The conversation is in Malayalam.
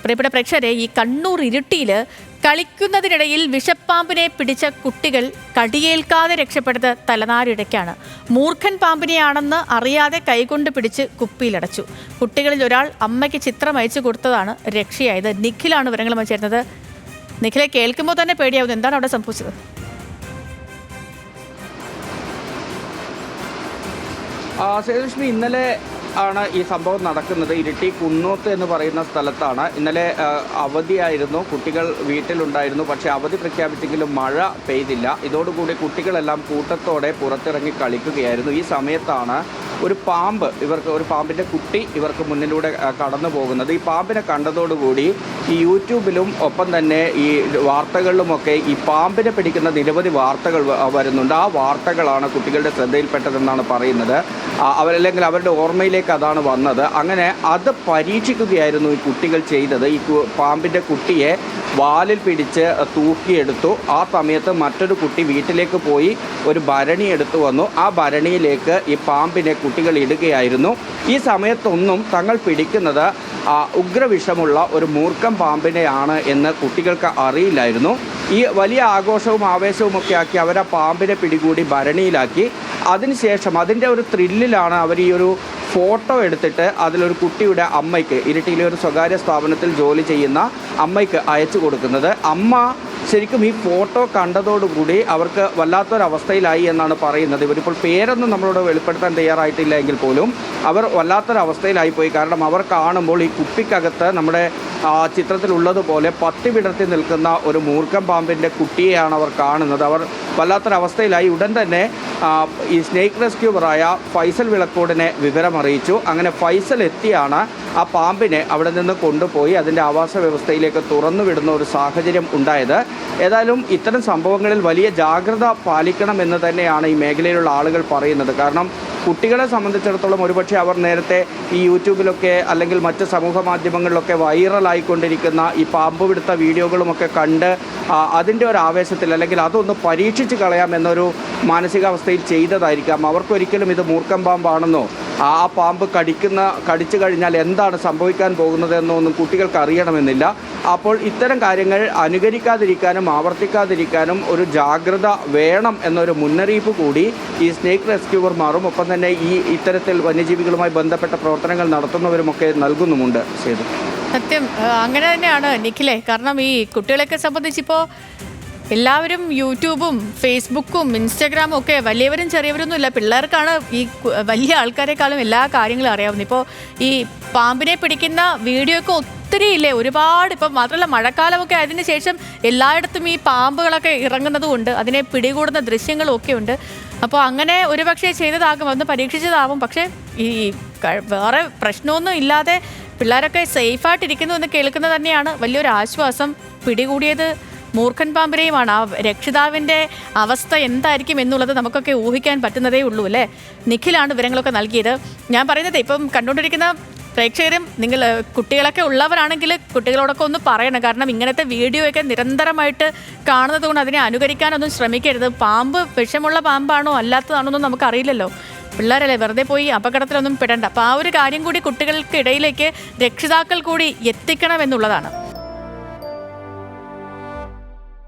പ്രിയപ്പെട്ട പ്രേക്ഷകരെ, ഈ കണ്ണൂർ ഇരിട്ടിയിൽ കളിക്കുന്നതിനിടയിൽ വിഷപ്പാമ്പിനെ പിടിച്ച കുട്ടികൾ കടിയേൽക്കാതെ രക്ഷപ്പെടുത്ത തലനാരിഴയ്ക്കാണ്. മൂർഖൻ പാമ്പിനെയാണെന്ന് അറിയാതെ കൈകൊണ്ട് പിടിച്ച് കുപ്പിയിലടച്ചു. കുട്ടികളിൽ ഒരാൾ അമ്മയ്ക്ക് ചിത്രം അയച്ചു കൊടുത്തതാണ് രക്ഷയായത്. നിഖിലാണ് വിവരങ്ങളുമായി ചേർന്നത്. നിഖിലെ, കേൾക്കുമ്പോൾ തന്നെ പേടിയാവുന്നു. എന്താണ് അവിടെ സംഭവിച്ചത്? സേതുലക്ഷ്മി, ഇന്നലെ ആണ് ഈ സംഭവം നടക്കുന്നത്. ഇരിട്ടി കുന്നോത്ത് എന്ന് പറയുന്ന സ്ഥലത്താണ്. ഇന്നലെ അവധിയായിരുന്നു, കുട്ടികൾ വീട്ടിലുണ്ടായിരുന്നു. പക്ഷേ അവധി പ്രഖ്യാപിച്ചെങ്കിലും മഴ പെയ്തില്ല. ഇതോടുകൂടി കുട്ടികളെല്ലാം കൂട്ടത്തോടെ പുറത്തിറങ്ങി കളിക്കുകയായിരുന്നു. ഈ സമയത്താണ് ഒരു പാമ്പിൻ്റെ കുട്ടി ഇവർക്ക് മുന്നിലൂടെ കടന്നു പോകുന്നത്. ഈ പാമ്പിനെ കണ്ടതോടുകൂടി ഈ യൂട്യൂബിലും ഒപ്പം തന്നെ ഈ വാർത്തകളിലുമൊക്കെ ഈ പാമ്പിനെ പിടിക്കുന്ന നിരവധി വാർത്തകൾ വരുന്നുണ്ട്. ആ വാർത്തകളാണ് കുട്ടികളുടെ ശ്രദ്ധയിൽപ്പെട്ടതെന്നാണ് പറയുന്നത്. അല്ലെങ്കിൽ അവരുടെ ഓർമ്മയിലേക്ക് അതാണ് വന്നത്. അങ്ങനെ അത് പരീക്ഷിക്കുകയായിരുന്നു ഈ കുട്ടികൾ ചെയ്തത്. ഈ പാമ്പിൻ്റെ കുട്ടിയെ വാലിൽ പിടിച്ച് തൂക്കിയെടുത്തു. ആ സമയത്ത് മറ്റൊരു കുട്ടി വീട്ടിലേക്ക് പോയി ഒരു ഭരണി എടുത്തു വന്നു. ആ ഭരണിയിലേക്ക് ഈ പാമ്പിനെ കുട്ടികൾ ഇടുകയായിരുന്നു. ഈ സമയത്തൊന്നും തങ്ങൾ പിടിക്കുന്നത് ഉഗ്രവിഷമുള്ള ഒരു മൂർഖൻ പാമ്പിനെയാണ് എന്ന് കുട്ടികൾക്ക് അറിയില്ലായിരുന്നു. ഈ വലിയ ആഘോഷവും ആവേശവും ഒക്കെ ആക്കി അവർ ആ പാമ്പിനെ പിടികൂടി ഭരണിയിലാക്കി. അതിനുശേഷം അതിൻ്റെ ഒരു ത്രില്ലിലാണ് അവർ ഈ ഒരു ഫോട്ടോ എടുത്തിട്ട് അതിലൊരു കുട്ടിയുടെ അമ്മയ്ക്ക്, ഇരിട്ടിയിലെ ഒരു സ്വകാര്യ സ്ഥാപനത്തിൽ ജോലി ചെയ്യുന്ന അമ്മയ്ക്ക് അയച്ചു കൊടുക്കുന്നത്. അമ്മ ശരിക്കും ഈ ഫോട്ടോ കണ്ടതോടുകൂടി അവർക്ക് വല്ലാത്തൊരവസ്ഥയിലായി എന്നാണ് പറയുന്നത്. ഇവരിപ്പോൾ പേരൊന്നും നമ്മളോട് വെളിപ്പെടുത്താൻ തയ്യാറായിട്ടില്ല എങ്കിൽ പോലും അവർ വല്ലാത്തൊരവസ്ഥയിലായിപ്പോയി. കാരണം അവർ കാണുമ്പോൾ ഈ കുപ്പിക്കകത്ത് നമ്മുടെ ചിത്രത്തിലുള്ളതുപോലെ പത്തി വിടർത്തി നിൽക്കുന്ന ഒരു മൂർഖൻ പാമ്പിൻ്റെ കുട്ടിയെയാണ് അവർ കാണുന്നത്. അവർ വല്ലാത്തൊരവസ്ഥയിലായി. ഉടൻ തന്നെ ഈ സ്നേക്ക് റെസ്ക്യൂവറായ ഫൈസൽ വിളക്കോടിനെ വിവരമറിയിച്ചു. അങ്ങനെ ഫൈസൽ എത്തിയാണ് ആ പാമ്പിനെ അവിടെ നിന്ന് കൊണ്ടുപോയി അതിൻ്റെ ആവാസ വ്യവസ്ഥയിലേക്ക് തുറന്നു വിടുന്ന ഒരു സാഹചര്യം ഉണ്ടായത്. ഏതായാലും ഇത്തരം സംഭവങ്ങളിൽ വലിയ ജാഗ്രത പാലിക്കണമെന്ന് തന്നെയാണ് ഈ മേഖലയിലുള്ള ആളുകൾ പറയുന്നത്. കാരണം കുട്ടികളെ സംബന്ധിച്ചിടത്തോളം ഒരുപക്ഷെ അവർ നേരത്തെ ഈ യൂട്യൂബിലൊക്കെ അല്ലെങ്കിൽ മറ്റ് സമൂഹ മാധ്യമങ്ങളിലൊക്കെ വൈറലായിക്കൊണ്ടിരിക്കുന്ന ഈ പാമ്പ് പിടുത്ത വീഡിയോകളുമൊക്കെ കണ്ട് അതിൻ്റെ ഒരു ആവേശത്തിൽ അല്ലെങ്കിൽ അതൊന്ന് പരീക്ഷിച്ച് കളയാമെന്നൊരു മാനസികാവസ്ഥയിൽ ചെയ്തതായിരിക്കാം. അവർക്കൊരിക്കലും ഇത് മൂർഖൻ പാമ്പാണെന്നോ ആ പാമ്പ് കടിച്ചു കഴിഞ്ഞാൽ എന്താണ് സംഭവിക്കാൻ പോകുന്നതെന്നോ ഒന്നും കുട്ടികൾക്ക് അറിയണമെന്നില്ല. അപ്പോൾ ഇത്തരം കാര്യങ്ങൾ അനുകരിക്കാതിരിക്കാനും ആവർത്തിക്കാതിരിക്കാനും ഒരു ജാഗ്രത വേണം എന്നൊരു മുന്നറിയിപ്പ് കൂടി ഈ സ്നേക്ക് റെസ്ക്യൂവർമാരും ഒപ്പം തന്നെ ഈ ഇത്തരത്തിൽ വന്യജീവികളുമായി ബന്ധപ്പെട്ട പ്രവർത്തനങ്ങൾ നടത്തുന്നവരുമൊക്കെ നൽകുന്നുമുണ്ട്. സത്യം അങ്ങനെ തന്നെയാണ് നിഖിലെ. കാരണം ഈ കുട്ടികളെയൊക്കെ സംബന്ധിച്ചിപ്പോൾ എല്ലാവരും യൂട്യൂബും ഫേസ്ബുക്കും ഇൻസ്റ്റാഗ്രാമും ഒക്കെ വലിയവരും ചെറിയവരൊന്നും ഇല്ല, പിള്ളേർക്കാണ് ഈ വലിയ ആൾക്കാരെക്കാളും എല്ലാ കാര്യങ്ങളും അറിയാവുന്നത്. ഇപ്പോൾ ഈ പാമ്പിനെ പിടിക്കുന്ന വീഡിയോ ഒക്കെ ഒത്തിരി ഇല്ലേ, ഒരുപാട്. ഇപ്പം മാത്രമല്ല മഴക്കാലമൊക്കെ ആയതിനു ശേഷം എല്ലായിടത്തും ഈ പാമ്പുകളൊക്കെ ഇറങ്ങുന്നതുകൊണ്ട് അതിനെ പിടികൂടുന്ന ദൃശ്യങ്ങളും ഒക്കെ ഉണ്ട്. അപ്പോൾ അങ്ങനെ ഒരുപക്ഷെ ചെയ്തതാകും, അന്ന് പരീക്ഷിച്ചതാവും. പക്ഷേ ഈ വേറെ പ്രശ്നമൊന്നും ഇല്ലാതെ പിള്ളേരൊക്കെ സേഫായിട്ടിരിക്കുന്നു എന്ന് കേൾക്കുന്നത് തന്നെയാണ് വലിയൊരു ആശ്വാസം. പിടികൂടിയത് മൂർഖൻ പാമ്പിനെയുമാണ്. ആ രക്ഷിതാവിൻ്റെ അവസ്ഥ എന്തായിരിക്കും എന്നുള്ളത് നമുക്കൊക്കെ ഊഹിക്കാൻ പറ്റുന്നതേ ഉള്ളൂ അല്ലേ. നിഖിലാണ് വിവരങ്ങളൊക്കെ നൽകിയത്. ഞാൻ പറയുന്നത് ഇപ്പം കണ്ടുകൊണ്ടിരിക്കുന്ന പ്രേക്ഷകരും നിങ്ങൾ കുട്ടികളൊക്കെ ഉള്ളവരാണെങ്കിൽ കുട്ടികളോടൊക്കെ ഒന്ന് പറയണം. കാരണം ഇങ്ങനത്തെ വീഡിയോ ഒക്കെ നിരന്തരമായിട്ട് കാണുന്നത് കൊണ്ട് അതിനെ അനുകരിക്കാനൊന്നും ശ്രമിക്കരുത്. പാമ്പ് വിഷമുള്ള പാമ്പാണോ അല്ലാത്തതാണോ ഒന്നും നമുക്കറിയില്ലല്ലോ. പിള്ളേരല്ലേ, വെറുതെ പോയി അപകടത്തിലൊന്നും പെടണ്ട. അപ്പോൾ ആ ഒരു കാര്യം കൂടി കുട്ടികൾക്കിടയിലേക്ക് രക്ഷിതാക്കൾ കൂടി എത്തിക്കണം എന്നുള്ളതാണ്.